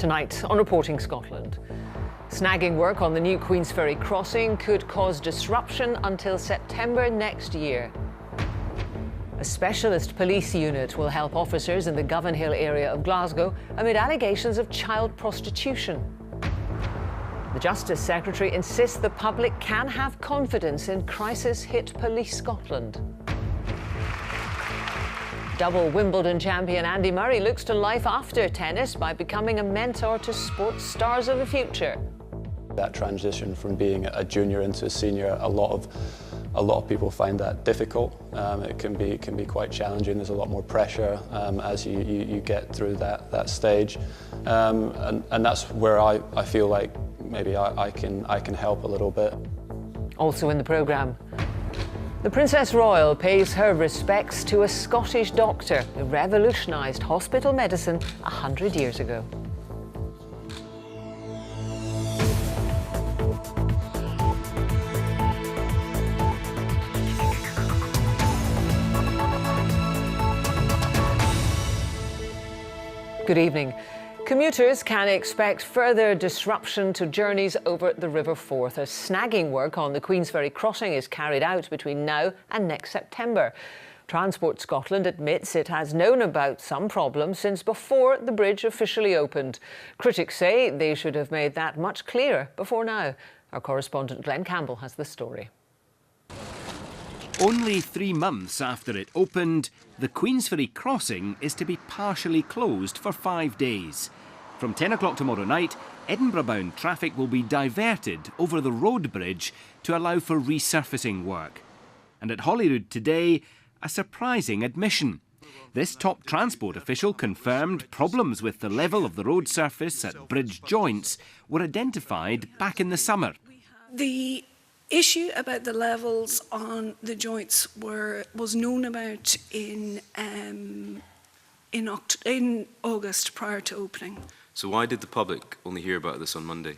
Tonight on Reporting Scotland. Snagging work on the new Queensferry Crossing could cause disruption until September next year. A specialist police unit will help officers in the Govanhill area of Glasgow amid allegations of child prostitution. The Justice Secretary insists the public can have confidence in crisis-hit Police Scotland. Double Wimbledon champion Andy Murray looks to life after tennis by becoming a mentor to sports stars of the future. That transition from being a junior into a senior, a lot of people find that difficult. It can be quite challenging. There's a lot more pressure as you get through that stage, and that's where I feel like maybe I can help a little bit. Also in the programme, the Princess Royal pays her respects to a Scottish doctor who revolutionised hospital medicine 100 years ago. Good evening. Commuters can expect further disruption to journeys over the River Forth as snagging work on the Queensferry Crossing is carried out between now and next September. Transport Scotland admits it has known about some problems since before the bridge officially opened. Critics say they should have made that much clearer before now. Our correspondent Glenn Campbell has the story. Only 3 months after it opened, the Queensferry Crossing is to be partially closed for 5 days. From 10 o'clock tomorrow night, Edinburgh-bound traffic will be diverted over the road bridge to allow for resurfacing work. And at Holyrood today, a surprising admission. This top transport official confirmed problems with the level of the road surface at bridge joints were identified back in the summer. The issue about the levels on the joints was known about in August prior to opening. So why did the public only hear about this on Monday?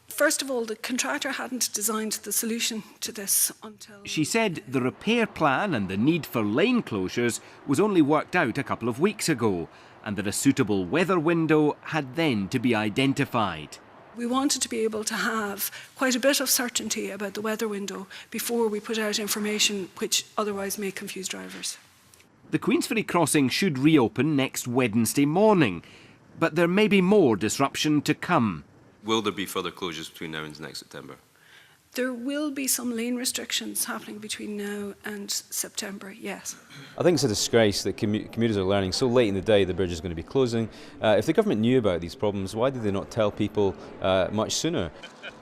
First of all, the contractor hadn't designed the solution to this until... She said the repair plan and the need for lane closures was only worked out a couple of weeks ago, and that a suitable weather window had then to be identified. We wanted to be able to have quite a bit of certainty about the weather window before we put out information which otherwise may confuse drivers. The Queensferry Crossing should reopen next Wednesday morning, but there may be more disruption to come. Will there be further closures between now and next September? There will be some lane restrictions happening between now and September, yes. I think it's a disgrace that commuters are learning so late in the day the bridge is going to be closing. If the government knew about these problems, why did they not tell people much sooner?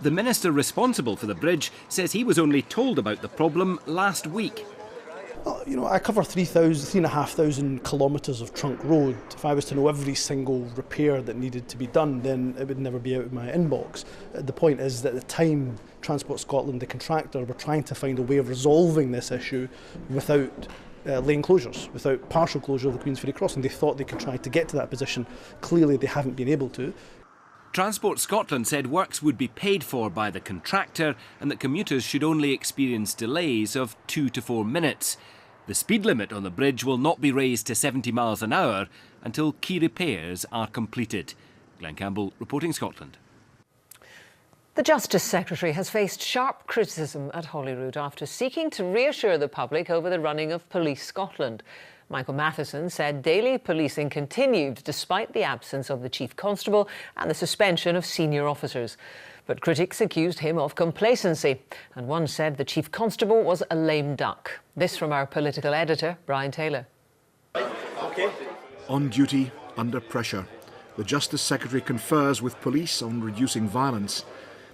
The minister responsible for the bridge says he was only told about the problem last week. Well, you know, I cover 3,500 kilometres of trunk road. If I was to know every single repair that needed to be done, then it would never be out of my inbox. The point is that at the time, Transport Scotland, the contractor, were trying to find a way of resolving this issue without lane closures, without partial closure of the Queensferry Crossing. They thought they could try to get to that position. Clearly, they haven't been able to. Transport Scotland said works would be paid for by the contractor and that commuters should only experience delays of 2 to 4 minutes. The speed limit on the bridge will not be raised to 70 miles an hour until key repairs are completed. Glenn Campbell, Reporting Scotland. The Justice Secretary has faced sharp criticism at Holyrood after seeking to reassure the public over the running of Police Scotland. Michael Matheson said daily policing continued despite the absence of the Chief Constable and the suspension of senior officers. But critics accused him of complacency, and one said the Chief Constable was a lame duck. This from our political editor, Brian Taylor. On duty, under pressure, the Justice Secretary confers with police on reducing violence.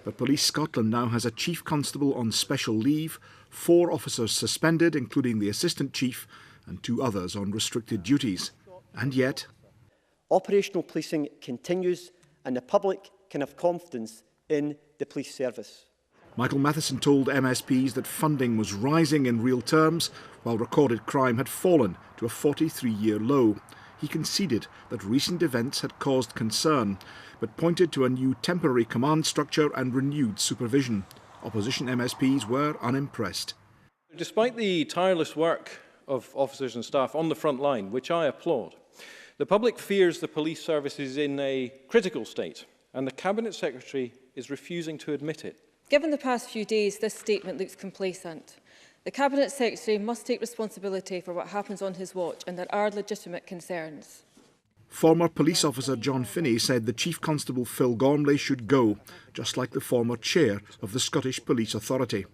But Police Scotland now has a Chief Constable on special leave, 4 officers suspended, including the Assistant Chief, and 2 others on restricted duties. And yet, operational policing continues and the public can have confidence in the police service. Michael Matheson told MSPs that funding was rising in real terms, while recorded crime had fallen to a 43-year low. He conceded that recent events had caused concern, but pointed to a new temporary command structure and renewed supervision. Opposition MSPs were unimpressed. Despite the tireless work of officers and staff on the front line, which I applaud, The public fears the police service is in a critical state, and the Cabinet Secretary is refusing to admit it. Given the past few days, this statement looks complacent. The Cabinet Secretary must take responsibility for what happens on his watch, and there are legitimate concerns. Former police officer John Finney said the Chief Constable Phil Gormley should go, just like the former chair of the Scottish Police Authority.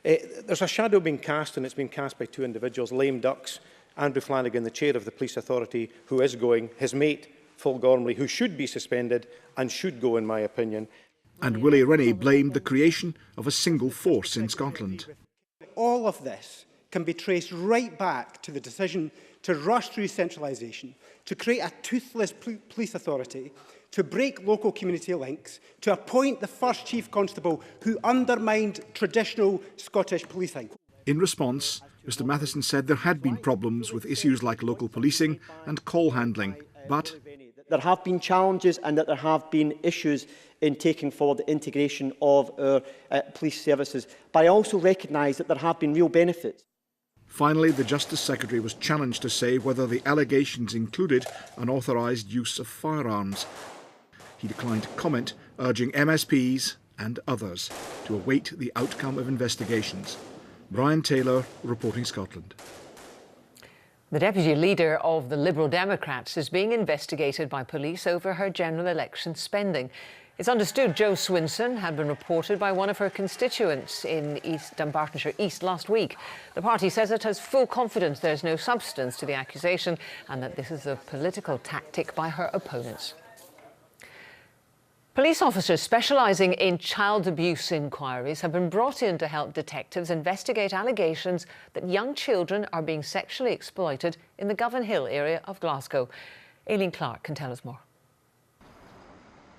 There's a shadow being cast, and it's been cast by two individuals, lame ducks. Andrew Flanagan, the chair of the Police Authority, who is going, his mate, Phil Gormley, who should be suspended and should go, in my opinion. And Willie Rennie blamed the creation of a single force in Scotland. All of this can be traced right back to the decision to rush through centralisation, to create a toothless police authority, to break local community links, to appoint the first Chief Constable who undermined traditional Scottish policing. In response, Mr Matheson said there had been problems with issues like local policing and call handling, but there have been challenges and that there have been issues in taking forward the integration of our police services. But I also recognise that there have been real benefits. Finally, the Justice Secretary was challenged to say whether the allegations included unauthorised use of firearms. He declined to comment, urging MSPs and others to await the outcome of investigations. Brian Taylor, reporting Scotland. The Deputy Leader of the Liberal Democrats is being investigated by police over her general election spending. It's understood Jo Swinson had been reported by one of her constituents in Dumbartonshire East last week. The party says it has full confidence there's no substance to the accusation and that this is a political tactic by her opponents. Police officers specialising in child abuse inquiries have been brought in to help detectives investigate allegations that young children are being sexually exploited in the Govan Hill area of Glasgow. Aileen Clark can tell us more.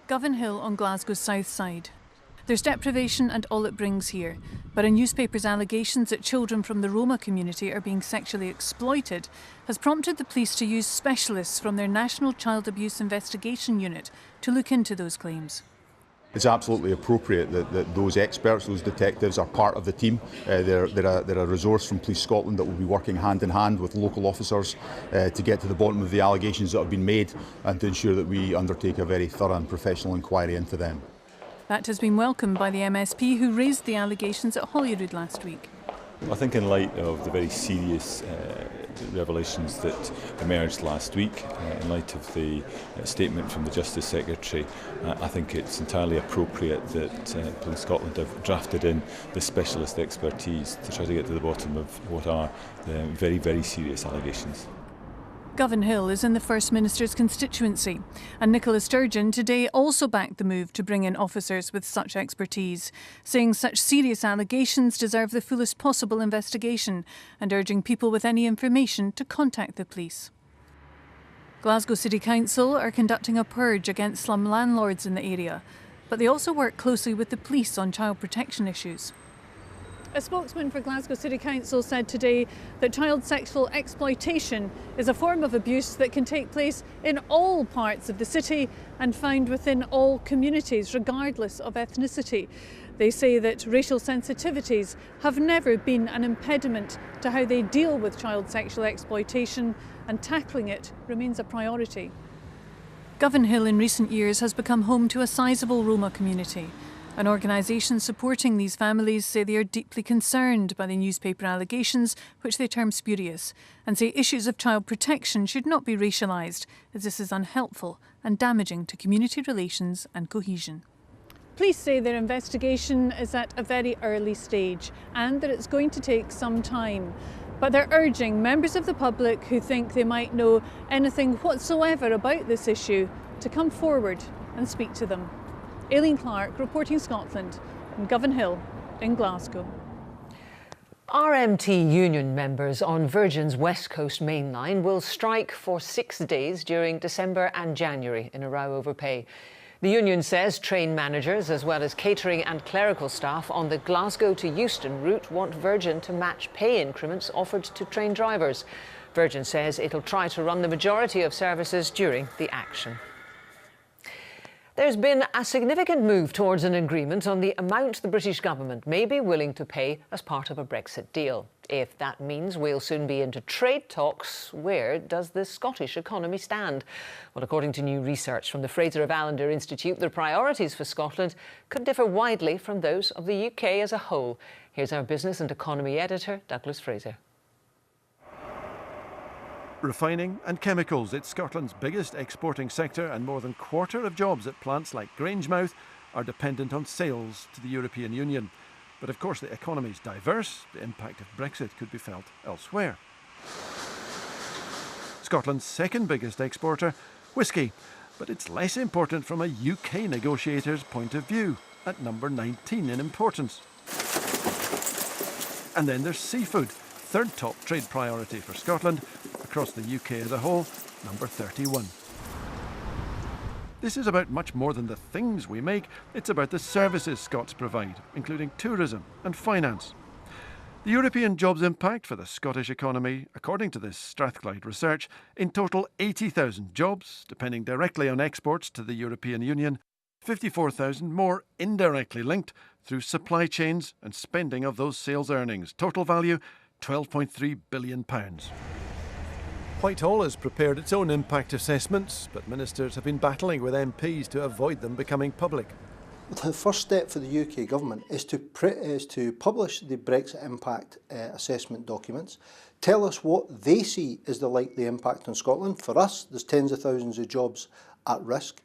Govan Hill on Glasgow's south side. There's deprivation and all it brings here, but a newspaper's allegations that children from the Roma community are being sexually exploited has prompted the police to use specialists from their National Child Abuse Investigation Unit to look into those claims. It's absolutely appropriate that those experts, those detectives, are part of the team. They're a resource from Police Scotland that will be working hand in hand with local officers to get to the bottom of the allegations that have been made and to ensure that we undertake a very thorough and professional inquiry into them. That has been welcomed by the MSP who raised the allegations at Holyrood last week. I think in light of the very serious revelations that emerged last week, in light of the statement from the Justice Secretary, I think it's entirely appropriate that Police Scotland have drafted in the specialist expertise to try to get to the bottom of what are very, very serious allegations. Govan Hill is in the First Minister's constituency, and Nicola Sturgeon today also backed the move to bring in officers with such expertise, saying such serious allegations deserve the fullest possible investigation and urging people with any information to contact the police. Glasgow City Council are conducting a purge against slum landlords in the area, but they also work closely with the police on child protection issues. A spokesman for Glasgow City Council said today that child sexual exploitation is a form of abuse that can take place in all parts of the city and found within all communities, regardless of ethnicity. They say that racial sensitivities have never been an impediment to how they deal with child sexual exploitation, and tackling it remains a priority. Govan Hill in recent years has become home to a sizable Roma community. An organisation supporting these families say they are deeply concerned by the newspaper allegations, which they term spurious, and say issues of child protection should not be racialised, as this is unhelpful and damaging to community relations and cohesion. Police say their investigation is at a very early stage and that it's going to take some time. But they're urging members of the public who think they might know anything whatsoever about this issue to come forward and speak to them. Aileen Clark, reporting Scotland, in Govan Hill in Glasgow. RMT union members on Virgin's West Coast Main Line will strike for 6 days during December and January in a row over pay. The union says train managers as well as catering and clerical staff on the Glasgow to Euston route want Virgin to match pay increments offered to train drivers. Virgin says it'll try to run the majority of services during the action. There's been a significant move towards an agreement on the amount the British government may be willing to pay as part of a Brexit deal. If that means we'll soon be into trade talks, where does the Scottish economy stand? Well, according to new research from the Fraser of Allender Institute, the priorities for Scotland could differ widely from those of the UK as a whole. Here's our business and economy editor, Douglas Fraser. Refining and chemicals, it's Scotland's biggest exporting sector, and more than a quarter of jobs at plants like Grangemouth are dependent on sales to the European Union. But of course the economy's diverse, the impact of Brexit could be felt elsewhere. Scotland's second biggest exporter, whisky, but it's less important from a UK negotiator's point of view, at number 19 in importance. And then there's seafood, third top trade priority for Scotland, across the UK as a whole, number 31. This is about much more than the things we make, it's about the services Scots provide, including tourism and finance. The European jobs impact for the Scottish economy, according to this Strathclyde research, in total 80,000 jobs, depending directly on exports to the European Union, 54,000 more indirectly linked through supply chains and spending of those sales earnings. Total value, £12.3 billion. Whitehall has prepared its own impact assessments, but ministers have been battling with MPs to avoid them becoming public. The first step for the UK government is to publish the Brexit impact assessment documents, tell us what they see as the likely impact on Scotland. For us, there's tens of thousands of jobs at risk.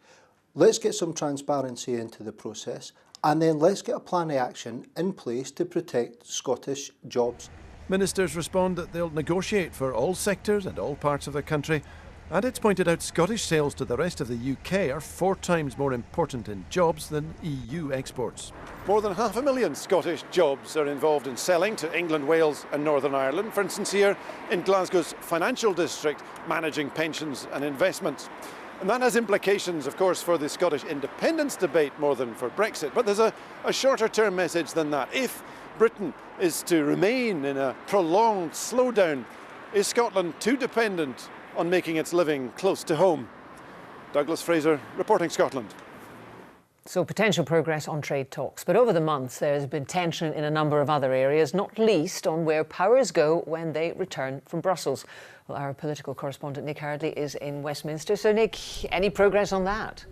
Let's get some transparency into the process, and then let's get a plan of action in place to protect Scottish jobs. Ministers respond that they'll negotiate for all sectors and all parts of the country, and it's pointed out Scottish sales to the rest of the UK are 4 times more important in jobs than EU exports. More than 500,000 Scottish jobs are involved in selling to England, Wales and Northern Ireland, for instance here in Glasgow's financial district, managing pensions and investments. And that has implications, of course, for the Scottish independence debate more than for Brexit. But there's a shorter term message than that. If Britain is to remain in a prolonged slowdown, is Scotland too dependent on making its living close to home? Douglas Fraser, reporting Scotland. So potential progress on trade talks. But over the months, there's been tension in a number of other areas, not least on where powers go when they return from Brussels. Well, our political correspondent Nick Hardley is in Westminster. So Nick, any progress on that?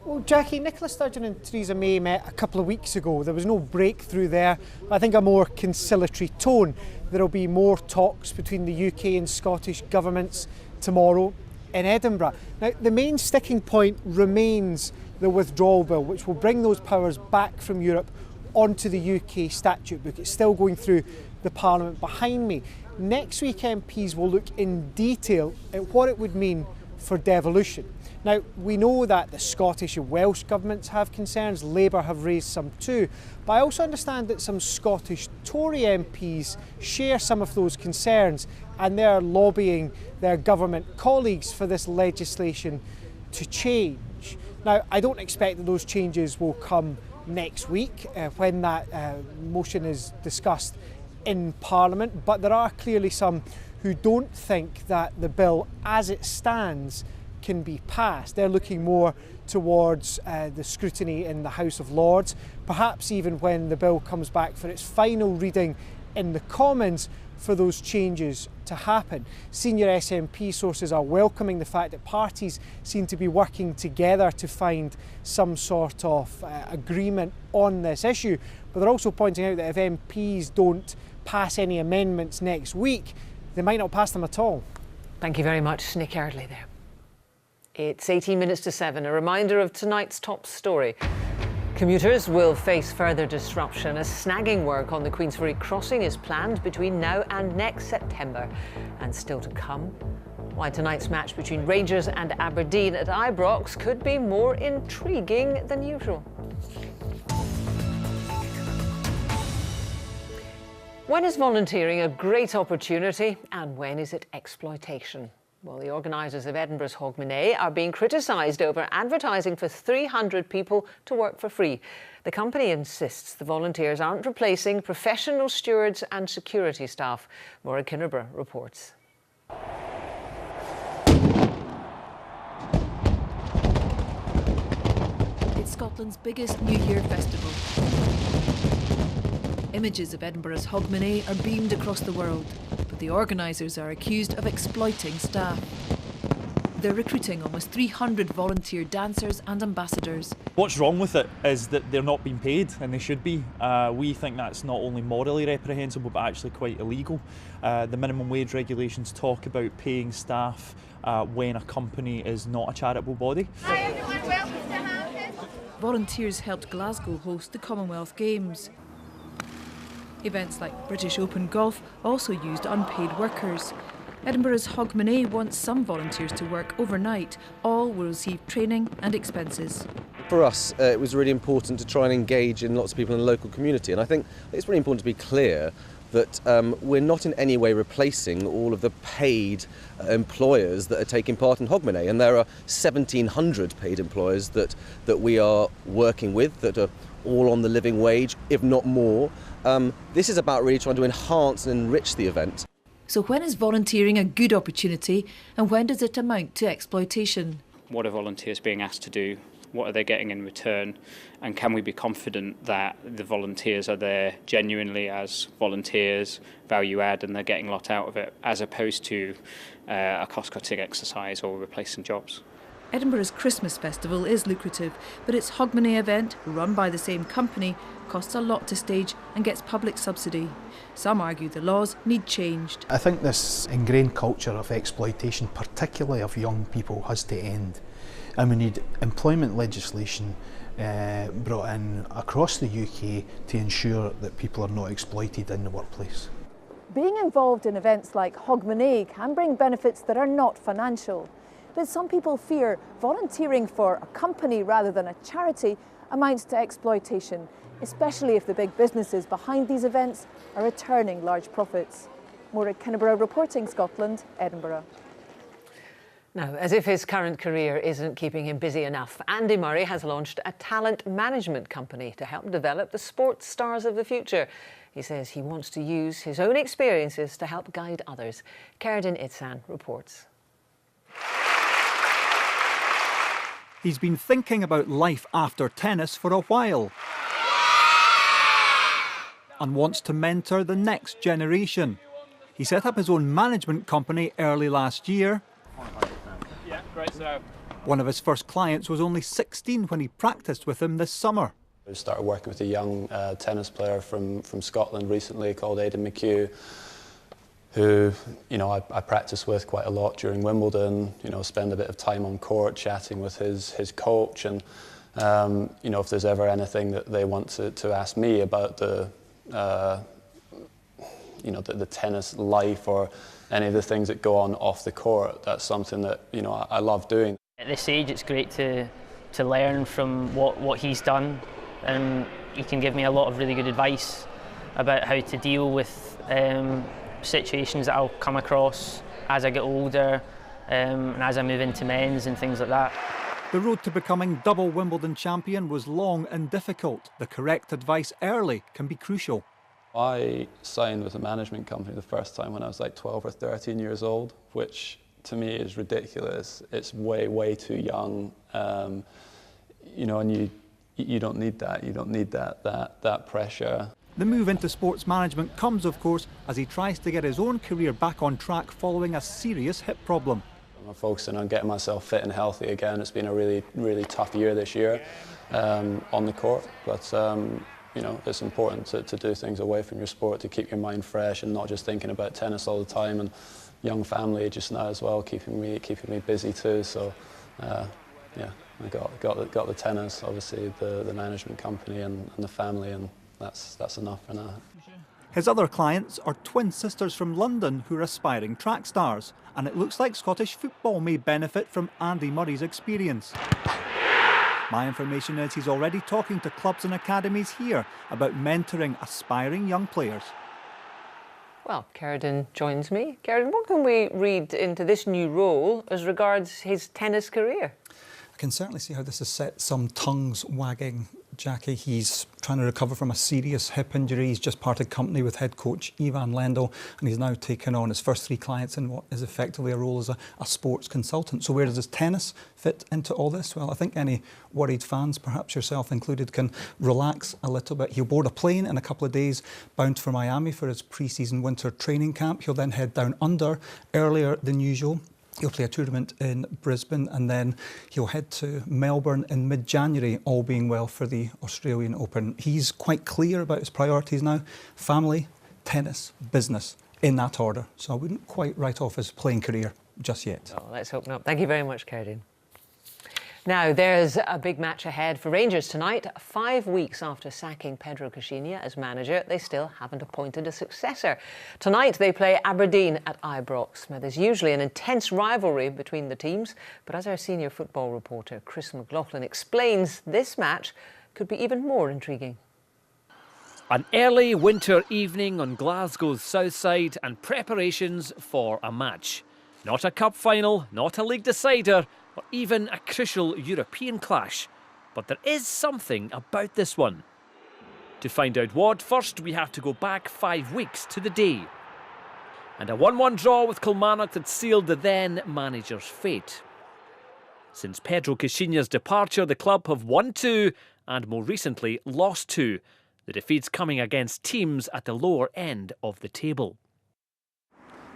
Well, Jackie, Nicola Sturgeon and Theresa May met a couple of weeks ago. There was no breakthrough there. I think a more conciliatory tone. There will be more talks between the UK and Scottish governments tomorrow in Edinburgh. Now, the main sticking point remains the withdrawal bill, which will bring those powers back from Europe onto the UK statute book. It's still going through the Parliament behind me. Next week, MPs will look in detail at what it would mean for devolution. Now, we know that the Scottish and Welsh governments have concerns, Labour have raised some too, but I also understand that some Scottish Tory MPs share some of those concerns and they're lobbying their government colleagues for this legislation to change. Now, I don't expect that those changes will come next week when that motion is discussed in Parliament, but there are clearly some who don't think that the bill as it stands can be passed. They're looking more towards the scrutiny in the House of Lords, perhaps even when the bill comes back for its final reading in the Commons, for those changes to happen. Senior SNP sources are welcoming the fact that parties seem to be working together to find some sort of agreement on this issue, but they're also pointing out that if MPs don't pass any amendments next week, they might not pass them at all. Thank you very much, Nick Yardley there. It's 18 minutes to 7, a reminder of tonight's top story. Commuters will face further disruption as snagging work on the Queensferry Crossing is planned between now and next September. And still to come, why tonight's match between Rangers and Aberdeen at Ibrox could be more intriguing than usual. When is volunteering a great opportunity and when is it exploitation? Well, the organisers of Edinburgh's Hogmanay are being criticised over advertising for 300 people to work for free. The company insists the volunteers aren't replacing professional stewards and security staff. Maura Kinnerborough reports. Scotland's biggest New Year festival. Images of Edinburgh's Hogmanay are beamed across the world, but the organisers are accused of exploiting staff. They're recruiting almost 300 volunteer dancers and ambassadors. What's wrong with it is that they're not being paid, and they should be. We think that's not only morally reprehensible but actually quite illegal. The minimum wage regulations talk about paying staff when a company is not a charitable body. Hi everyone, welcome to Hamilton. Volunteers helped Glasgow host the Commonwealth Games. Events like British Open Golf also used unpaid workers. Edinburgh's Hogmanay wants some volunteers to work overnight. All will receive training and expenses. For us, it was really important to try and engage in lots of people in the local community, and I think it's really important to be clear that we're not in any way replacing all of the paid employers that are taking part in Hogmanay, and there are 1,700 paid employers that we are working with that are all on the living wage, if not more. This is about really trying to enhance and enrich the event. So when is volunteering a good opportunity, and when does it amount to exploitation? What are volunteers being asked to do? What are they getting in return? And can we be confident that the volunteers are there genuinely as volunteers, value add, and they're getting a lot out of it, as opposed to a cost-cutting exercise or replacing jobs? Edinburgh's Christmas festival is lucrative, but its Hogmanay event, run by the same company, costs a lot to stage and gets public subsidy. Some argue the laws need changed. I think this ingrained culture of exploitation, particularly of young people, has to end. And we need employment legislation brought in across the UK to ensure that people are not exploited in the workplace. Being involved in events like Hogmanay can bring benefits that are not financial. But some people fear volunteering for a company rather than a charity amounts to exploitation, especially if the big businesses behind these events are returning large profits. Maura Kinneborough reporting Scotland, Edinburgh. Now, as if his current career isn't keeping him busy enough, Andy Murray has launched a talent management company to help develop the sports stars of the future. He says he wants to use his own experiences to help guide others. Keridin Itsan reports. He's been thinking about life after tennis for a while and wants to mentor the next generation. He set up his own management company early last year. Yeah, great so. One of his first clients was only 16 when he practiced with him this summer. I started working with a young tennis player from Scotland recently called Aidan McHugh, who, you know, I practiced with quite a lot during Wimbledon, you know, spend a bit of time on court chatting with his coach, and, you know, if there's ever anything that they want to ask me about the, you know, the tennis life or any of the things that go on off the court, that's something that, you know, I love doing. At this age, it's great to learn from what he's done, and he can give me a lot of really good advice about how to deal with situations that I'll come across as I get older and as I move into men's and things like that. The road to becoming double Wimbledon champion was long and difficult. The correct advice early can be crucial. I signed with a management company the first time when I was like 12 or 13 years old, which to me is ridiculous. It's way too young, you know, and you don't need that. You don't need that pressure. The move into sports management comes, of course, as he tries to get his own career back on track following a serious hip problem. I'm focusing on getting myself fit and healthy again. It's been a really tough year this year on the court, but you know, it's important to do things away from your sport to keep your mind fresh and not just thinking about tennis all the time. And young family just now as well, keeping me busy too. So yeah, I got the tennis, obviously the management company and the family, and that's enough for now. His other clients are twin sisters from London who are aspiring track stars, and it looks like Scottish football may benefit from Andy Murray's experience. My information is he's already talking to clubs and academies here about mentoring aspiring young players. Well, Keridin joins me. Keridin, what can we read into this new role as regards his tennis career? I can certainly see how this has set some tongues wagging Jackie. He's trying to recover from a serious hip injury. He's just parted company with head coach Ivan Lendl, and he's now taken on his first 3 clients in what is effectively a role as a sports consultant. So where does his tennis fit into all this? Well, I think any worried fans, perhaps yourself included, can relax a little bit. He'll board a plane in a couple of days, bound for Miami for his pre-season winter training camp. He'll then head down under earlier than usual. He'll play a tournament in Brisbane, and then he'll head to Melbourne in mid-January, all being well, for the Australian Open. He's quite clear about his priorities now: family, tennis, business, in that order. So I wouldn't quite write off his playing career just yet. Oh, let's hope not. Thank you very much, Cerdine. Now, there's a big match ahead for Rangers tonight. 5 weeks after sacking Pedro Caixinha as manager, they still haven't appointed a successor. Tonight, they play Aberdeen at Ibrox. Now, there's usually an intense rivalry between the teams, but as our senior football reporter, Chris McLaughlin, explains, this match could be even more intriguing. An early winter evening on Glasgow's south side and preparations for a match. Not a cup final, not a league decider, or even a crucial European clash. But there is something about this one. To find out what, first we have to go back 5 weeks to the day. And a 1-1 draw with Kilmarnock that sealed the then manager's fate. Since Pedro Caixinha's departure, the club have won 2 and more recently lost 2. The defeats coming against teams at the lower end of the table.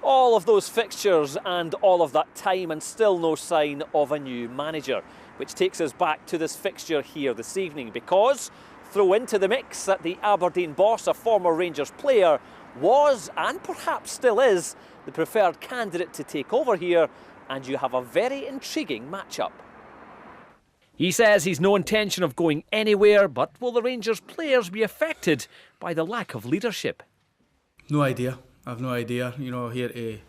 All of those fixtures and all of that time, and still no sign of a new manager. Which takes us back to this fixture here this evening, because throw into the mix that the Aberdeen boss, a former Rangers player, was and perhaps still is the preferred candidate to take over here, and you have a very intriguing matchup. He says he's no intention of going anywhere, but will the Rangers players be affected by the lack of leadership? No idea. I've no idea. Here to,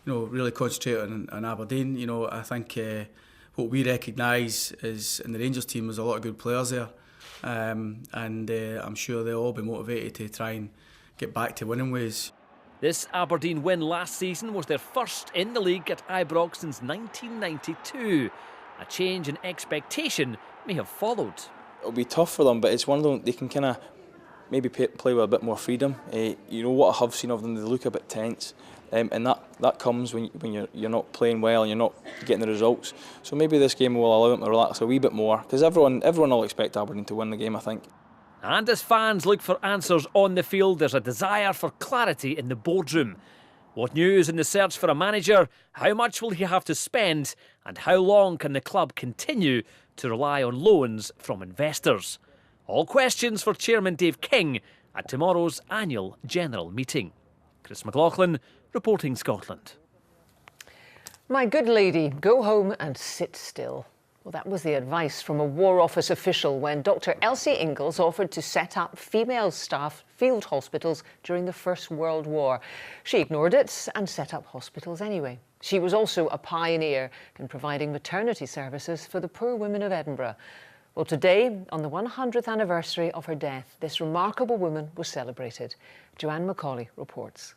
really concentrate on Aberdeen. I think what we recognise is in the Rangers team there's a lot of good players there, and I'm sure they'll all be motivated to try and get back to winning ways. This Aberdeen win last season was their first in the league at Ibrox since 1992. A change in expectation may have followed. It'll be tough for them, but it's one of them they can kind of maybe play with a bit more freedom. What I have seen of them, they look a bit tense, and that comes when you're not playing well and you're not getting the results. So maybe this game will allow them to relax a wee bit more, because everyone will expect Aberdeen to win the game, I think. And as fans look for answers on the field, there's a desire for clarity in the boardroom. What news in the search for a manager? How much will he have to spend? And how long can the club continue to rely on loans from investors? All questions for Chairman Dave King at tomorrow's annual general meeting. Chris McLaughlin, reporting Scotland. My good lady, go home and sit still. Well, that was the advice from a War Office official when Dr. Elsie Ingalls offered to set up female-staffed field hospitals during the First World War. She ignored it and set up hospitals anyway. She was also a pioneer in providing maternity services for the poor women of Edinburgh. Well, today, on the 100th anniversary of her death, this remarkable woman was celebrated. Joanne Macaulay reports.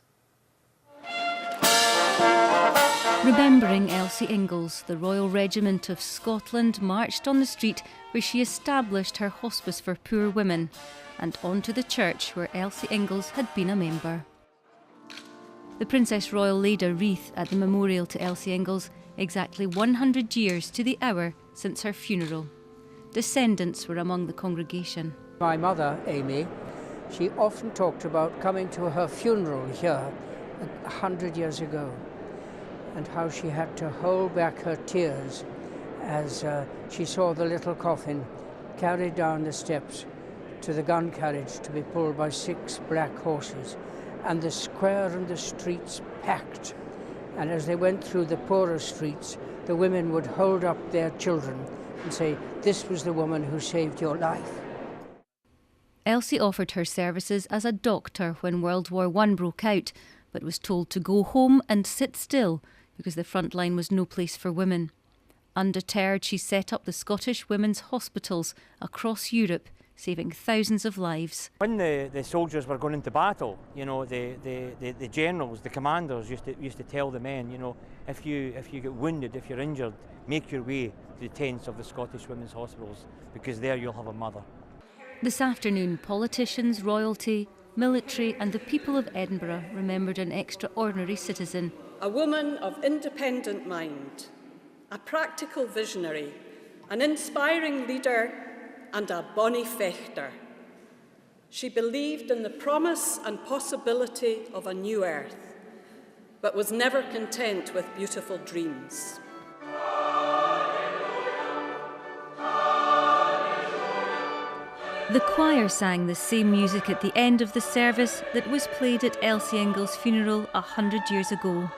Remembering Elsie Ingalls, the Royal Regiment of Scotland marched on the street where she established her hospice for poor women, and onto the church where Elsie Ingalls had been a member. The Princess Royal laid a wreath at the memorial to Elsie Ingalls exactly 100 years to the hour since her funeral. Descendants were among the congregation. My mother, Amy, she often talked about coming to her funeral here 100 years ago, and how she had to hold back her tears as she saw the little coffin carried down the steps to the gun carriage to be pulled by 6 black horses, and the square and the streets packed. And as they went through the poorer streets, the women would hold up their children and say, "This was the woman who saved your life." Elsie offered her services as a doctor when World War I broke out, but was told to go home and sit still because the front line was no place for women. Undeterred, she set up the Scottish Women's Hospitals across Europe, saving thousands of lives. When the soldiers were going into battle, the generals, the commanders used to tell the men, if you get wounded, if you're injured, make your way to the tents of the Scottish Women's Hospitals, because there you'll have a mother. This afternoon, politicians, royalty, military and the people of Edinburgh remembered an extraordinary citizen. A woman of independent mind, a practical visionary, an inspiring leader and a bonny fechter. She believed in the promise and possibility of a new earth, but was never content with beautiful dreams. The choir sang the same music at the end of the service that was played at Elsie Ingalls' funeral 100 years ago,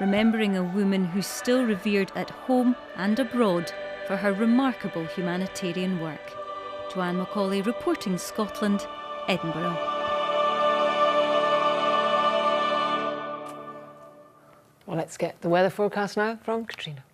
remembering a woman who's still revered at home and abroad for her remarkable humanitarian work. Joanne Macaulay reporting Scotland, Edinburgh. Well, let's get the weather forecast now from Katrina.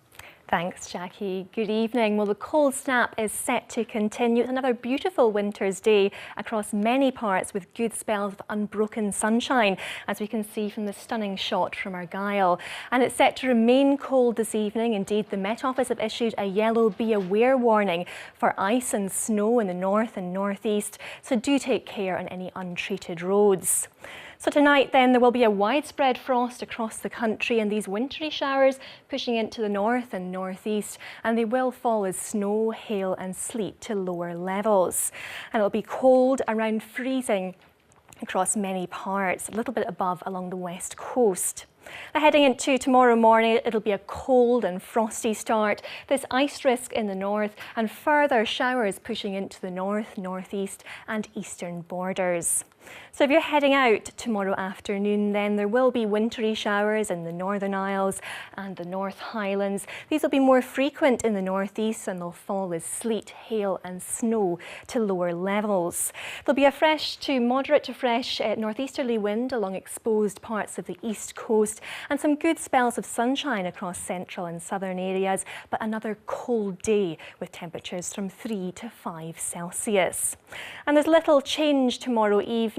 Thanks, Jackie. Good evening. Well, the cold snap is set to continue. It's another beautiful winter's day across many parts with good spells of unbroken sunshine, as we can see from the stunning shot from Argyll. And it's set to remain cold this evening. Indeed, the Met Office have issued a yellow be aware warning for ice and snow in the north and northeast, so do take care on any untreated roads. So tonight then there will be a widespread frost across the country and these wintry showers pushing into the north and northeast, and they will fall as snow, hail and sleet to lower levels. And it'll be cold, around freezing across many parts, a little bit above along the west coast. Now, heading into tomorrow morning, it'll be a cold and frosty start. There's ice risk in the north and further showers pushing into the north, northeast and eastern borders. So if you're heading out tomorrow afternoon, then there will be wintry showers in the Northern Isles and the North Highlands. These will be more frequent in the northeast and they'll fall as sleet, hail and snow to lower levels. There'll be a fresh to moderate to fresh northeasterly wind along exposed parts of the east coast and some good spells of sunshine across central and southern areas, but another cold day with temperatures from 3 to 5 Celsius. And there's little change tomorrow evening.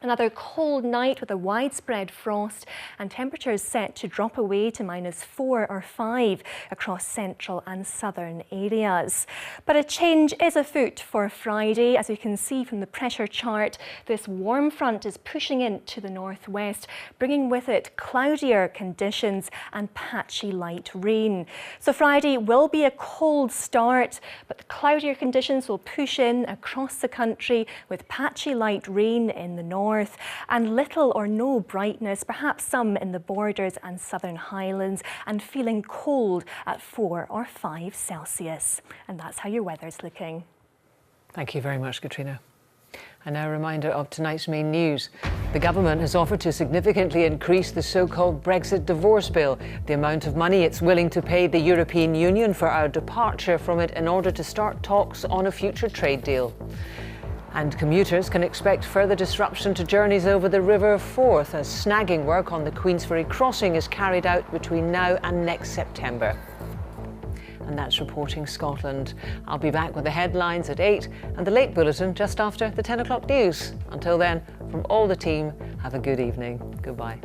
Another cold night with a widespread frost and temperatures set to drop away to -4 or 5 across central and southern areas. But a change is afoot for Friday. As you can see from the pressure chart, this warm front is pushing into the northwest, bringing with it cloudier conditions and patchy light rain. So Friday will be a cold start, but the cloudier conditions will push in across the country with patchy light rain in the north and little or no brightness, perhaps some in the borders and southern highlands, and feeling cold at 4 or 5 Celsius. And that's how your weather's looking. Thank you very much, Katrina. And now a reminder of tonight's main news. The government has offered to significantly increase the so-called Brexit divorce bill, the amount of money it's willing to pay the European Union for our departure from it in order to start talks on a future trade deal. And commuters can expect further disruption to journeys over the River Forth as snagging work on the Queensferry Crossing is carried out between now and next September. And that's Reporting Scotland. I'll be back with the headlines at 8 and the late bulletin just after the 10 o'clock news. Until then, from all the team, have a good evening. Goodbye.